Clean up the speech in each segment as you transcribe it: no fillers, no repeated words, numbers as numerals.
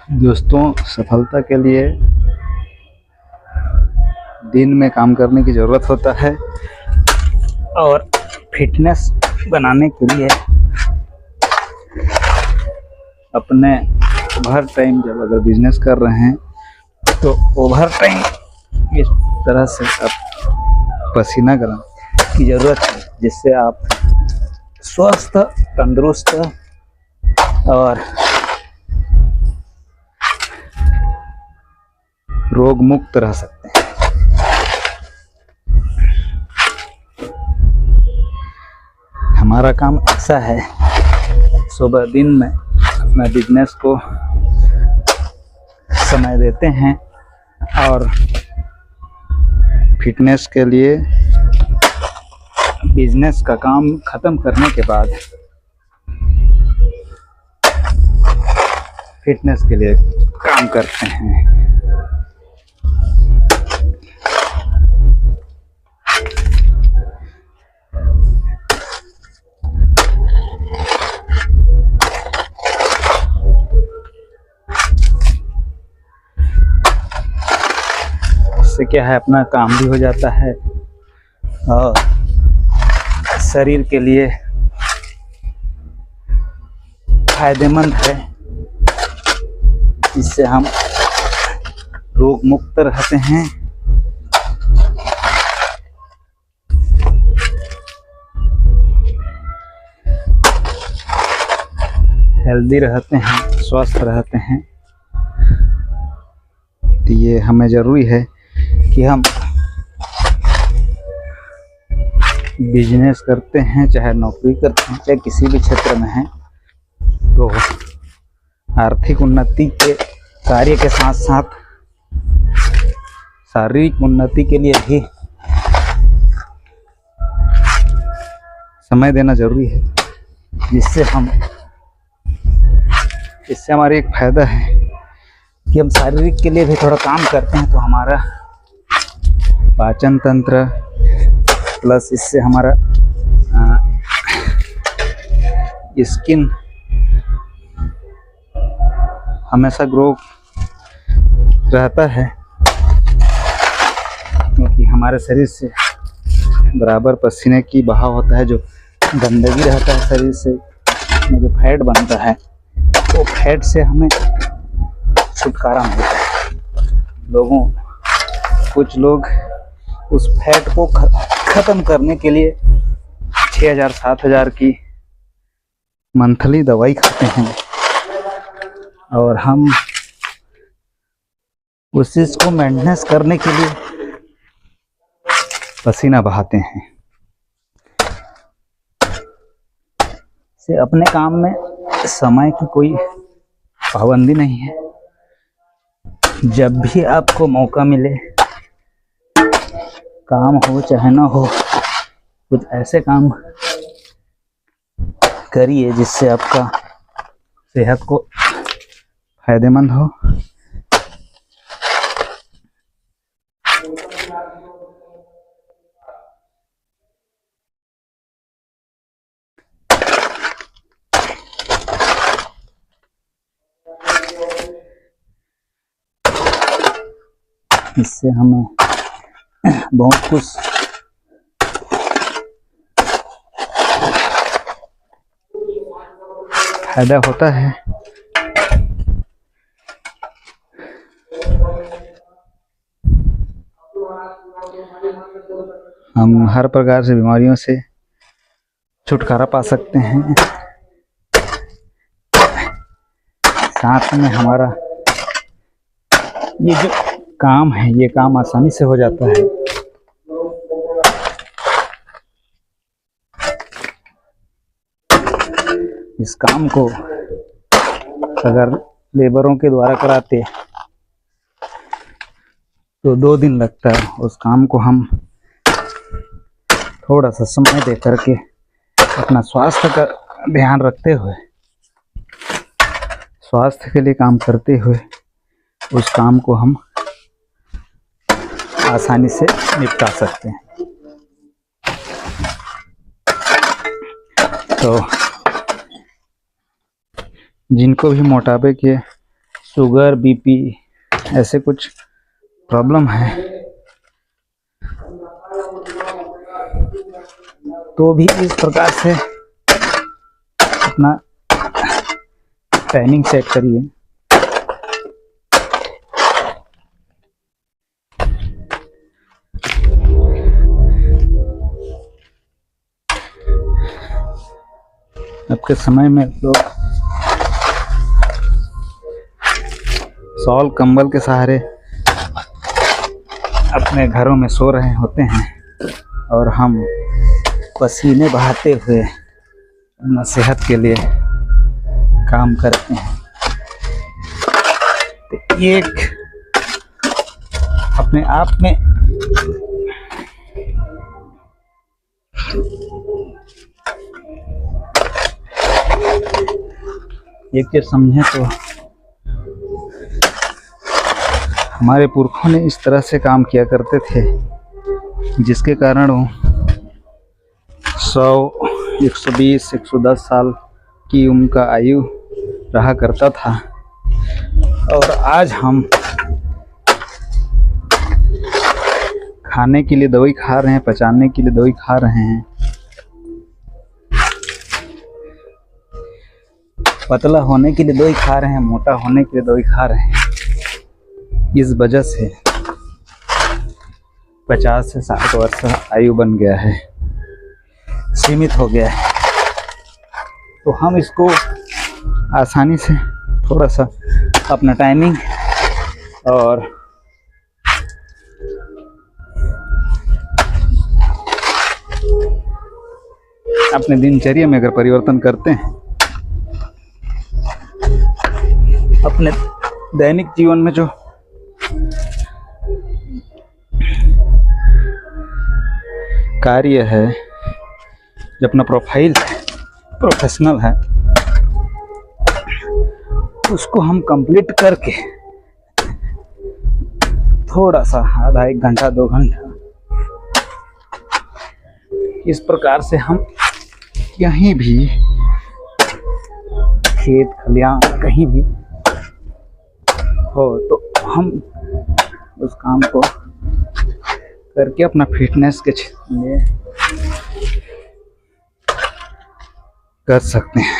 दोस्तों, सफलता के लिए दिन में काम करने की ज़रूरत होता है और फिटनेस बनाने के लिए अपने ओवर टाइम जब अगर बिजनेस कर रहे हैं तो ओवर टाइम इस तरह से आप पसीना कराने की ज़रूरत है जिससे आप स्वस्थ, तंदुरुस्त और रोग मुक्त रह सकते हैं। हमारा काम ऐसा है, सुबह दिन में अपना बिजनेस को समय देते हैं और फिटनेस के लिए बिजनेस का काम ख़त्म करने के बाद फिटनेस के लिए काम करते हैं। इससे क्या है, अपना काम भी हो जाता है और शरीर के लिए फायदेमंद है। इससे हम रोग मुक्त रहते हैं। हेल्दी रहते हैं, स्वस्थ रहते हैं। तो ये हमें ज़रूरी है कि हम बिजनेस करते हैं, चाहे नौकरी करते हैं, चाहे किसी भी क्षेत्र में हैं, तो आर्थिक उन्नति के कार्य के साथ साथ शारीरिक उन्नति के लिए भी समय देना जरूरी है। इससे हमारा एक फायदा है कि हम शारीरिक के लिए भी थोड़ा काम करते हैं तो हमारा पाचन तंत्र प्लस इससे हमारा स्किन हमेशा ग्रो रहता है, क्योंकि हमारे शरीर से बराबर पसीने की बहाव होता है। जो गंदगी रहता है शरीर से में जो फैट बनता है, वो फैट से हमें छुटकारा मिलता है। कुछ लोग उस फैट को ख़त्म करने के लिए 6,000-7,000 की मंथली दवाई खाते हैं और हम उस चीज़ को मेंटेनेंस करने के लिए पसीना बहाते हैं। से अपने काम में समय की कोई पाबंदी नहीं है। जब भी आपको मौका मिले, काम हो चाहे ना हो, कुछ ऐसे काम करिए जिससे आपका सेहत को फायदेमंद हो। इससे हमें बहुत कुछ फायदा होता है। हम हर प्रकार से बीमारियों से छुटकारा पा सकते हैं। साथ में हमारा ये जो काम है, ये काम आसानी से हो जाता है। इस काम को अगर लेबरों के द्वारा कराते तो 2 दिन लगता है। उस काम को हम थोड़ा सा समय दे करके अपना स्वास्थ्य का ध्यान रखते हुए, स्वास्थ्य के लिए काम करते हुए उस काम को हम आसानी से निपटा सकते हैं। तो जिनको भी मोटापे के शुगर, बीपी ऐसे कुछ प्रॉब्लम है तो भी इस प्रकार से अपना टाइमिंग सेट करिए। अब के समय में लोग शॉल कंबल के सहारे अपने घरों में सो रहे होते हैं और हम पसीने बहाते हुए अपना सेहत के लिए काम करते हैं। तो एक अपने आप में एक चीज समझें तो हमारे पुरखों ने इस तरह से काम किया करते थे जिसके कारण वो 100, 120, 110 साल की उम्र का आयु रहा करता था। और आज हम खाने के लिए दवाई खा रहे हैं, पचाने के लिए दवाई खा रहे हैं, पतला होने के लिए दवाई खा रहे हैं, मोटा होने के लिए दवाई खा रहे हैं। इस वजह से 50 से 60 वर्ष आयु बन गया है, सीमित हो गया है। तो हम इसको आसानी से थोड़ा सा अपना टाइमिंग और अपने दिनचर्या में अगर परिवर्तन करते हैं, अपने दैनिक जीवन में जो कार्य है, जो अपना प्रोफाइल प्रोफेशनल है, उसको हम कंप्लीट करके थोड़ा सा आधा 1 घंटा 2 घंटा इस प्रकार से हम कहीं भी खेत खलियान कहीं भी हो तो हम उस काम को करके अपना फिटनेस के लिए कर सकते हैं,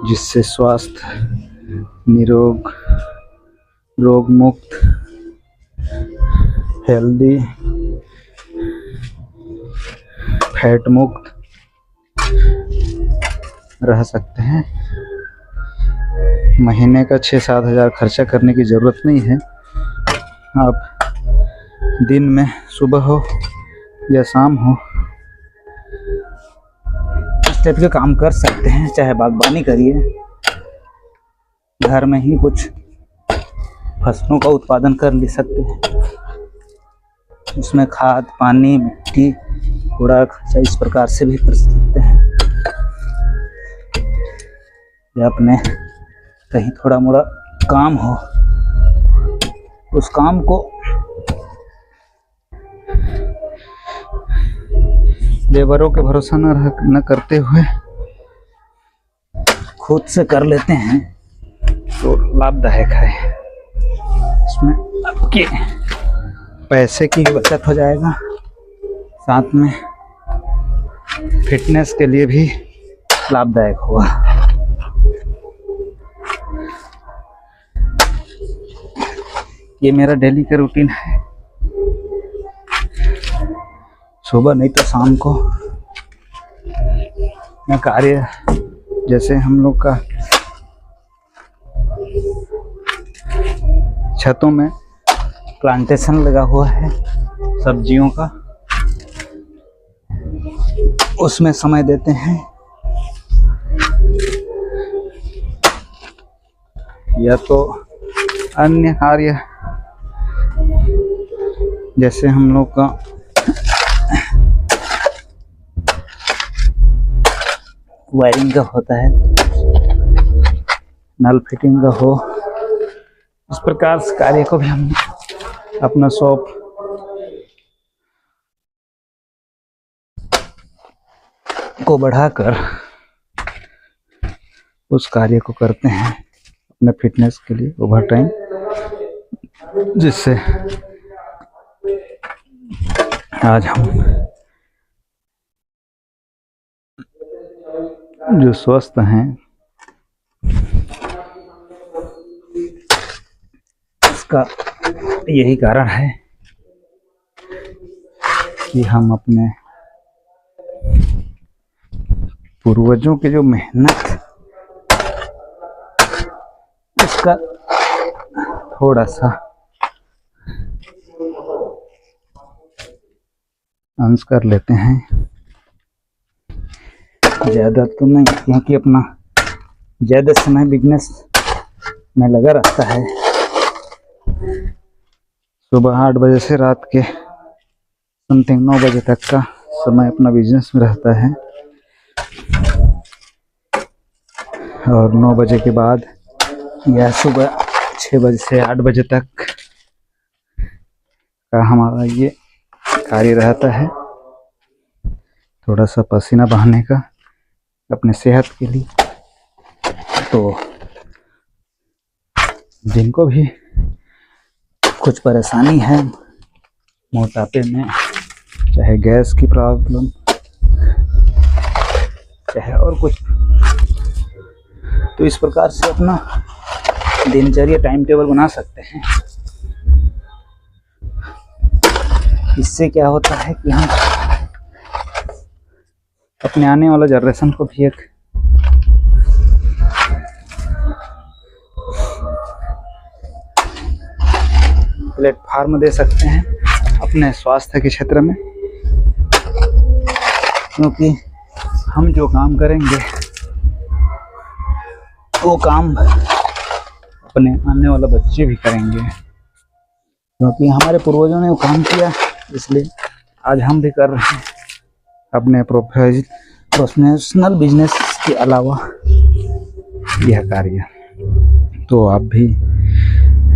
जिससे स्वास्थ्य, निरोग, रोग मुक्त, हेल्दी, फैट मुक्त रह सकते हैं। महीने का 6-7 हज़ार खर्चा करने की ज़रूरत नहीं है। आप दिन में सुबह हो या शाम हो इस टाइप के काम कर सकते हैं। चाहे बागवानी करिए, घर में ही कुछ फसलों का उत्पादन कर ले सकते हैं, उसमें खाद, पानी, मिट्टी, कूड़ा खर्चा इस प्रकार से भी कर सकते हैं। या अपने कहीं थोड़ा मोड़ा काम हो, उस काम को लेबरों के भरोसा न करते हुए खुद से कर लेते हैं तो लाभदायक है। इसमें आपके पैसे की बचत हो जाएगा, साथ में फिटनेस के लिए भी लाभदायक होगा। ये मेरा डेली का रूटीन है। सुबह नहीं तो शाम को मैं कार्य, जैसे हम लोग का छतों में प्लांटेशन लगा हुआ है सब्जियों का, उसमें समय देते हैं। या तो अन्य कार्य जैसे हम लोग का वायरिंग का होता है, नल फिटिंग का हो, इस प्रकार से कार्य को भी हम अपना शॉप को बढ़ाकर उस कार्य को करते हैं अपने फिटनेस के लिए ओवर टाइम, जिससे आज हम जो स्वस्थ हैं इसका यही कारण है कि हम अपने पूर्वजों के जो मेहनत, इसका थोड़ा सा अंश कर लेते हैं। ज़्यादा तो नहीं, क्योंकि अपना ज़्यादा समय बिजनेस में लगा रहता है। सुबह 8 बजे से रात के समथिंग 9 बजे तक का समय अपना बिजनेस में रहता है, और 9 बजे के बाद या सुबह 6 बजे से 8 बजे तक का हमारा ये कार्य रहता है, थोड़ा सा पसीना बहाने का अपने सेहत के लिए। तो जिनको भी कुछ परेशानी है मोटापे में, चाहे गैस की प्रॉब्लम, चाहे और कुछ, तो इस प्रकार से अपना दिनचर्या टाइम टेबल बना सकते हैं। इससे क्या होता है कि हम अपने आने वाला जनरेशन को भी एक प्लेटफॉर्म दे सकते हैं अपने स्वास्थ्य के क्षेत्र में, क्योंकि हम जो काम करेंगे वो काम अपने आने वाला बच्चे भी करेंगे, क्योंकि हमारे पूर्वजों ने वो काम किया, इसलिए आज हम भी कर रहे हैं अपने प्रोफेशनल बिजनेस के अलावा यह कार्य। तो आप भी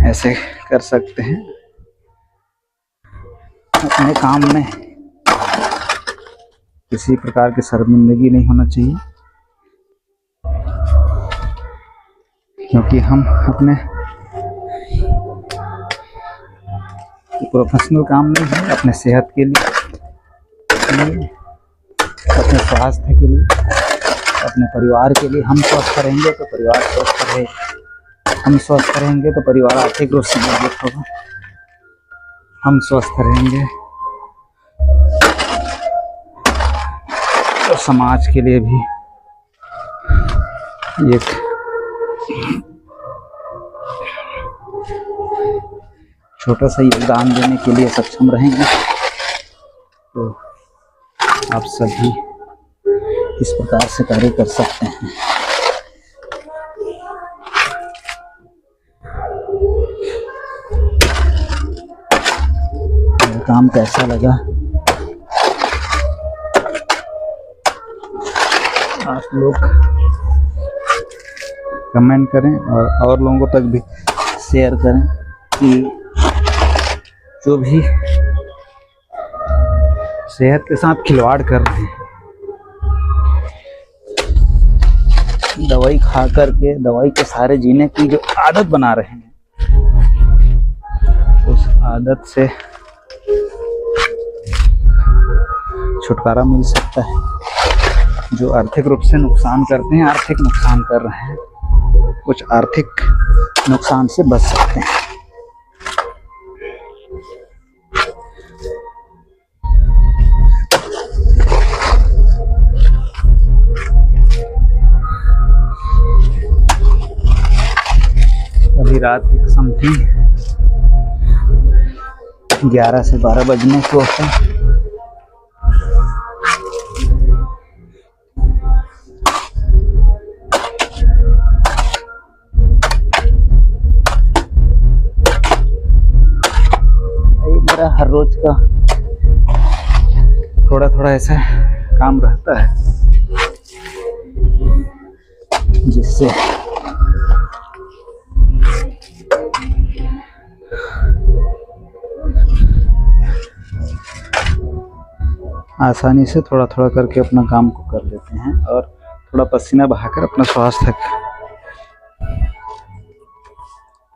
ऐसे कर सकते हैं। अपने काम में किसी प्रकार की शर्मिंदगी नहीं होना चाहिए, क्योंकि हम अपने प्रोफेशनल काम नहीं है, अपने सेहत के लिए, अपने स्वास्थ्य के लिए, अपने परिवार के लिए। हम स्वस्थ रहेंगे तो परिवार स्वस्थ रहे, हम स्वस्थ रहेंगे तो परिवार आर्थिक रूप से मजबूत होगा, हम स्वस्थ रहेंगे तो समाज के लिए भी एक छोटा सा योगदान देने के लिए सक्षम रहेंगे। तो आप सभी इस प्रकार से कार्य कर सकते हैं। काम कैसा लगा आप लोग कमेंट करें, और लोगों तक भी शेयर करें कि जो भी सेहत के साथ खिलवाड़ कर रहे हैं, दवाई खा करके दवाई के सहारे जीने की जो आदत बना रहे हैं, उस आदत से छुटकारा मिल सकता है। जो आर्थिक रूप से नुकसान करते हैं, आर्थिक नुकसान कर रहे हैं, कुछ आर्थिक नुकसान से बच सकते हैं। अभी रात की समथिंग 11 से 12 बजने को है। मेरा हर रोज का थोड़ा थोड़ा ऐसा काम रहता है, जिससे आसानी से थोड़ा थोड़ा करके अपना काम को कर लेते हैं, और थोड़ा पसीना बहाकर अपना स्वास्थ्य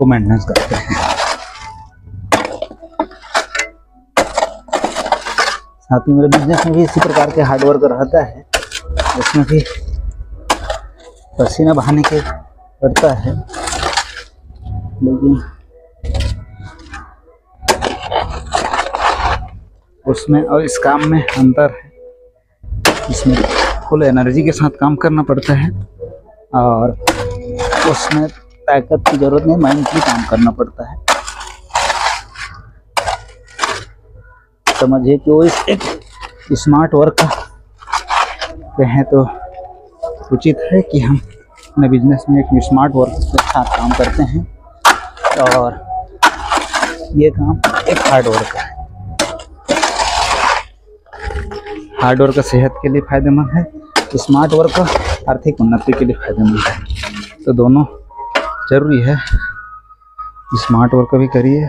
को मेंटेनेंस करते हैं। साथ ही मेरे बिजनेस में भी इसी प्रकार के हार्डवर्क रहता है, उसमें भी पसीना बहाने के पड़ता है, लेकिन उसमें और इस काम में अंतर है। इसमें फुल एनर्जी के साथ काम करना पड़ता है और उसमें ताकत की जरूरत नहीं, माइंडली काम करना पड़ता है। समझिए कि वो एक स्मार्ट वर्क कहें तो उचित है कि हम अपने बिजनेस में एक स्मार्ट वर्क के साथ काम करते हैं और ये काम एक हार्ड वर्क है। हार्ड वर्क सेहत के लिए फायदेमंद है, स्मार्ट वर्क आर्थिक उन्नति के लिए फायदेमंद है। तो दोनों जरूरी है, स्मार्ट वर्क भी करिए,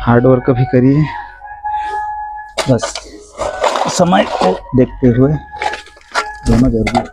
हार्ड वर्क भी करिए, बस समय को देखते हुए दोनों जरूरी है।